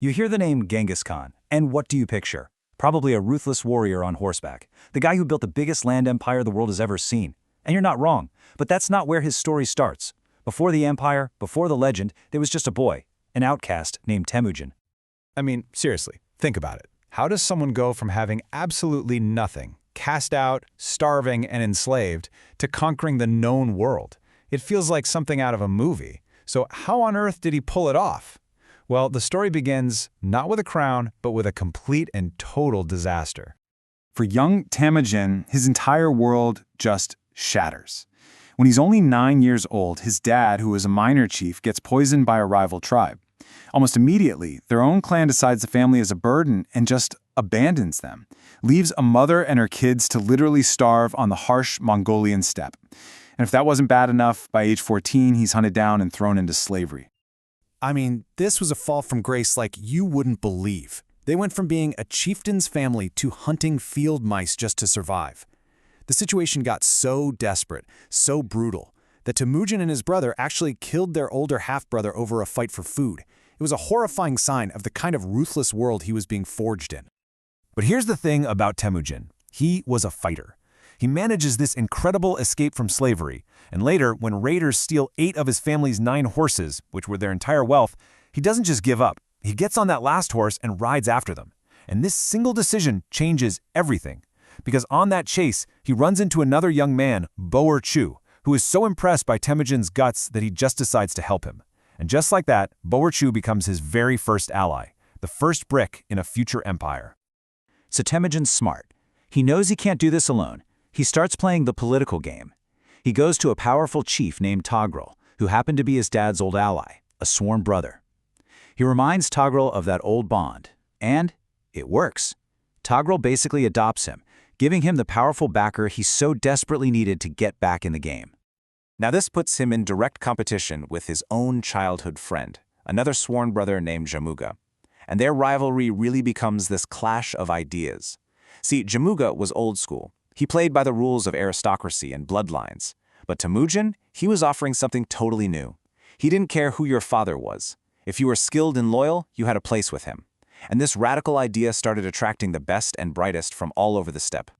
You hear the name Genghis Khan, and what do you picture? Probably a ruthless warrior on horseback, the guy who built the biggest land empire the world has ever seen. And you're not wrong, but that's not where his story starts. Before the empire, before the legend, there was just a boy, an outcast named Temüjin. I mean, seriously, think about it. How does someone go from having absolutely nothing, cast out, starving, and enslaved, to conquering the known world? It feels like something out of a movie. So how on earth did he pull it off? Well, the story begins not with a crown, but with a complete and total disaster. For young Temüjin, his entire world just shatters. When he's only 9 years old, his dad, who is a minor chief, gets poisoned by a rival tribe. Almost immediately, their own clan decides the family is a burden and just abandons them, leaves a mother and her kids to literally starve on the harsh Mongolian steppe. And if that wasn't bad enough, by age 14, he's hunted down and thrown into slavery. I mean, this was a fall from grace like you wouldn't believe. They went from being a chieftain's family to hunting field mice just to survive. The situation got so desperate, so brutal, that Temüjin and his brother actually killed their older half-brother over a fight for food. It was a horrifying sign of the kind of ruthless world he was being forged in. But here's the thing about Temüjin. He was a fighter. He manages this incredible escape from slavery, and later, when raiders steal 8 of his family's 9 horses, which were their entire wealth, he doesn't just give up. He gets on that last horse and rides after them. And this single decision changes everything. Because on that chase, he runs into another young man, Boer-Chu, who is so impressed by Temüjin's guts that he just decides to help him. And just like that, Boer-Chu becomes his very first ally, the first brick in a future empire. So Temüjin's smart. He knows he can't do this alone. He starts playing the political game. He goes to a powerful chief named Togrul, who happened to be his dad's old ally, a sworn brother. He reminds Togrul of that old bond, and it works. Togrul basically adopts him, giving him the powerful backer he so desperately needed to get back in the game. Now this puts him in direct competition with his own childhood friend, another sworn brother named Jamuga. And their rivalry really becomes this clash of ideas. See, Jamuga was old school. He played by the rules of aristocracy and bloodlines. But Temüjin, he was offering something totally new. He didn't care who your father was. If you were skilled and loyal, you had a place with him. And this radical idea started attracting the best and brightest from all over the steppe.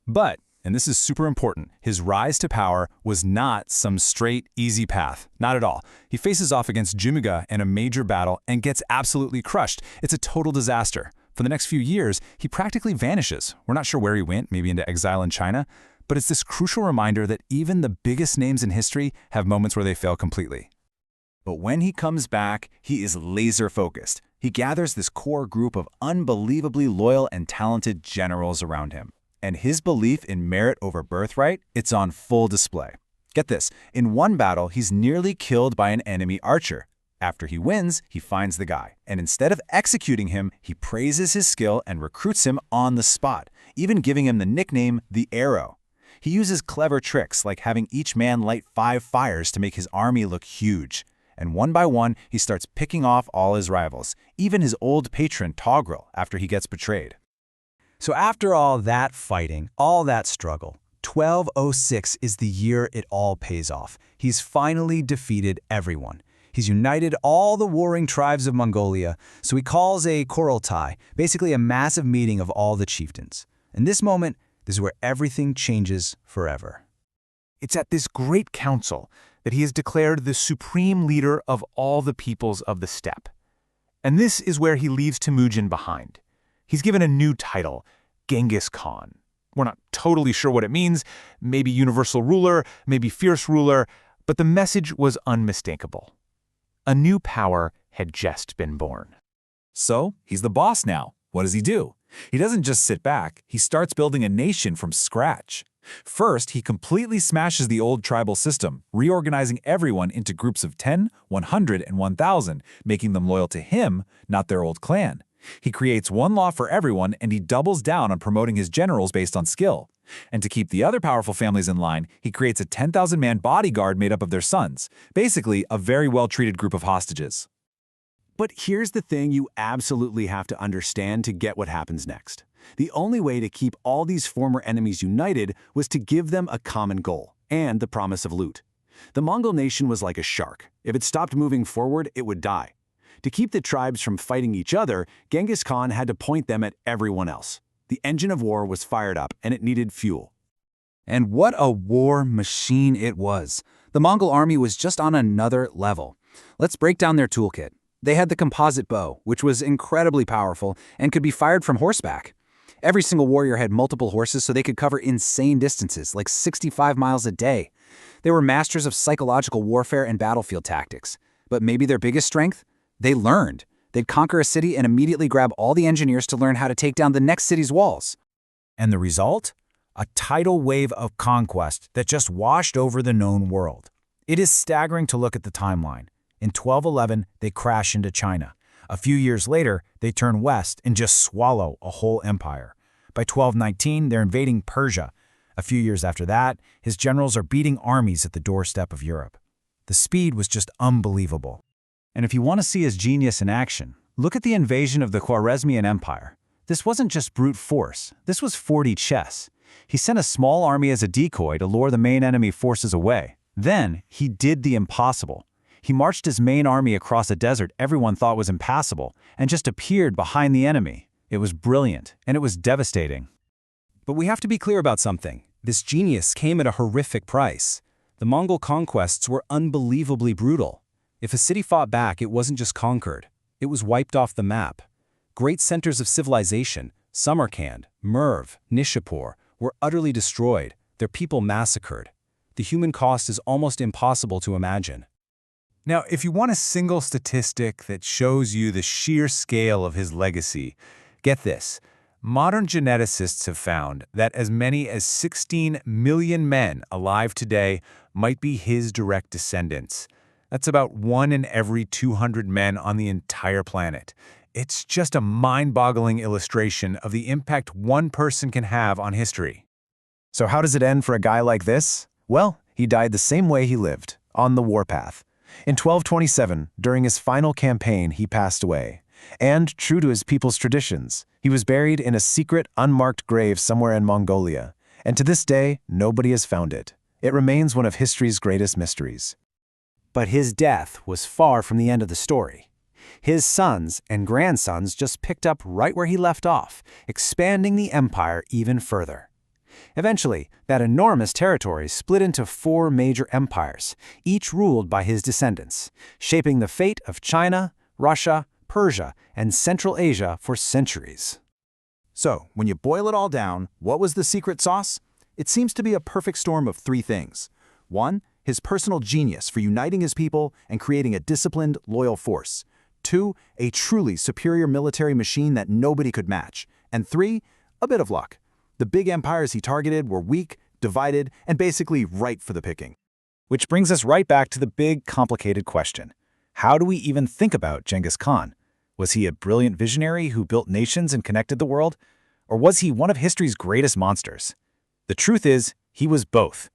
But, and this is super important, his rise to power was not some straight, easy path. Not at all. He faces off against Jamuga in a major battle and gets absolutely crushed. It's a total disaster. For the next few years, he practically vanishes. We're not sure where he went, maybe into exile in China, but it's this crucial reminder that even the biggest names in history have moments where they fail completely. But when he comes back, he is laser-focused. He gathers this core group of unbelievably loyal and talented generals around him. And his belief in merit over birthright, it's on full display. Get this, in one battle, he's nearly killed by an enemy archer. After he wins, he finds the guy, and instead of executing him, he praises his skill and recruits him on the spot, even giving him the nickname the Arrow. He uses clever tricks like having each man light 5 fires to make his army look huge. And one by one, he starts picking off all his rivals, even his old patron Togrul, after he gets betrayed. So after all that fighting, all that struggle, 1206 is the year it all pays off. He's finally defeated everyone. He's united all the warring tribes of Mongolia, so he calls a Kurultai, basically a massive meeting of all the chieftains. In this moment, this is where everything changes forever. It's at this great council that he is declared the supreme leader of all the peoples of the steppe. And this is where he leaves Temüjin behind. He's given a new title, Genghis Khan. We're not totally sure what it means, maybe universal ruler, maybe fierce ruler, but the message was unmistakable. A new power had just been born. So, he's the boss now. What does he do? He doesn't just sit back, he starts building a nation from scratch. First, he completely smashes the old tribal system, reorganizing everyone into groups of 10, 100, and 1,000, making them loyal to him, not their old clan. He creates one law for everyone, and he doubles down on promoting his generals based on skill. And to keep the other powerful families in line, he creates a 10,000-man bodyguard made up of their sons, basically a very well-treated group of hostages. But here's the thing you absolutely have to understand to get what happens next. The only way to keep all these former enemies united was to give them a common goal and the promise of loot. The Mongol nation was like a shark. If it stopped moving forward, it would die. To keep the tribes from fighting each other, Genghis Khan had to point them at everyone else. The engine of war was fired up, and it needed fuel. And what a war machine it was. The Mongol army was just on another level. Let's break down their toolkit. They had the composite bow, which was incredibly powerful and could be fired from horseback. Every single warrior had multiple horses so they could cover insane distances, like 65 miles a day. They were masters of psychological warfare and battlefield tactics. But maybe their biggest strength? They learned. They'd conquer a city and immediately grab all the engineers to learn how to take down the next city's walls. And the result? A tidal wave of conquest that just washed over the known world. It is staggering to look at the timeline. In 1211, they crash into China. A few years later, they turn west and just swallow a whole empire. By 1219, they're invading Persia. A few years after that, his generals are beating armies at the doorstep of Europe. The speed was just unbelievable. And if you want to see his genius in action, look at the invasion of the Khwarezmian Empire. This wasn't just brute force, this was 4D chess. He sent a small army as a decoy to lure the main enemy forces away. Then, he did the impossible. He marched his main army across a desert everyone thought was impassable and just appeared behind the enemy. It was brilliant, and it was devastating. But we have to be clear about something. This genius came at a horrific price. The Mongol conquests were unbelievably brutal. If a city fought back, it wasn't just conquered. It was wiped off the map. Great centers of civilization, Samarkand, Merv, Nishapur, were utterly destroyed, their people massacred. The human cost is almost impossible to imagine. Now, if you want a single statistic that shows you the sheer scale of his legacy, get this. Modern geneticists have found that as many as 16 million men alive today might be his direct descendants. That's about 1 in every 200 men on the entire planet. It's just a mind-boggling illustration of the impact one person can have on history. So how does it end for a guy like this? Well, he died the same way he lived, on the warpath. In 1227, during his final campaign, he passed away. And, true to his people's traditions, he was buried in a secret, unmarked grave somewhere in Mongolia. And to this day, nobody has found it. It remains one of history's greatest mysteries. But his death was far from the end of the story. His sons and grandsons just picked up right where he left off, expanding the empire even further. Eventually, that enormous territory split into 4 major empires, each ruled by his descendants, shaping the fate of China, Russia, Persia, and Central Asia for centuries. So, when you boil it all down, what was the secret sauce? It seems to be a perfect storm of 3 things. 1, his personal genius for uniting his people and creating a disciplined, loyal force. 2, a truly superior military machine that nobody could match. And 3, a bit of luck. The big empires he targeted were weak, divided, and basically ripe for the picking. Which brings us right back to the big, complicated question. How do we even think about Genghis Khan? Was he a brilliant visionary who built nations and connected the world? Or was he one of history's greatest monsters? The truth is, he was both.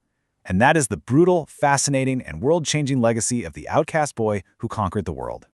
And that is the brutal, fascinating, and world-changing legacy of the outcast boy who conquered the world.